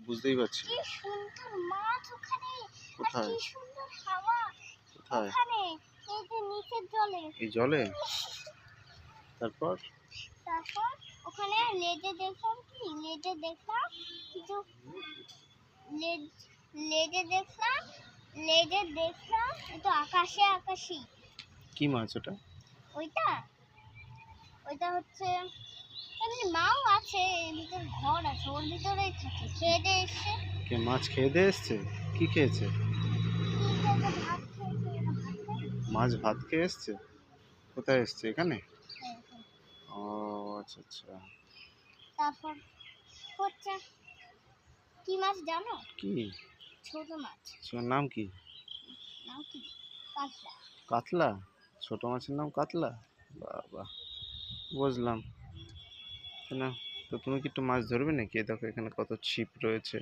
বুঝতেই পারছি। কি সুন্দর মাছ ওখানে, আর কোথায়? কি সুন্দর হাওয়া কোথায়? ওখানে, এই যে নিচের জলে। এই জলে? তারপর? তারপর ওখানে লেজে দেখলাম কি, কিছু লেজে দেখলাম, একটু আকাশি। কি মাছ ওটা? ওইটা ওইটা হচ্ছে এমনি মাও আছে, এর ভিতর ঘর আছে, ওর ভিতরেই থাকে। খেয়ে দিয়ে এসছে। কে মাছ খেয়ে দিয়ে এসছে? কি খেয়েছে? ভাত খেয়েছে, ওরা ভাত খায়। মাছ ভাত খেয়ে এসছে? কোথায় এসছে? এখানে? হ্যাঁ। ও আচ্ছা আচ্ছা। তারপর হচ্ছে কি মাছ জানো? কি? ছোট মাছ। নাম কি? নাম কি? কাতলা। কাতলা? ছোট মাছের নাম কাতলা? বাবা, বুঝলাম। না, তো তুমি কি একটু মাছ ধরবে নাকি? দেখো এখানে কত ছিপ রয়েছে,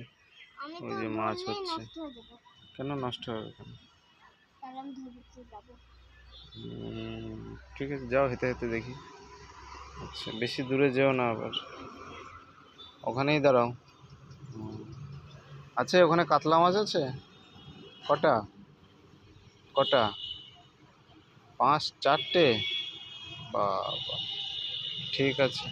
আমি ওই তো যে মাছ ধরলেই হচ্ছে। নষ্ট হয়ে যাবে। কেন নষ্ট হবে কেন? তাহলে আমি ধরতে যাবো। ঠিক আছে, যাও হেঁটে হেঁটে দেখি। আচ্ছা, বেশি দূরে যেও না আবার, ওখানেই দাঁড়াও। আছে ওখানে কাতলা মাছ আছে? কটা? কটা? 5, 4টে? বাবা, ঠিক আছে।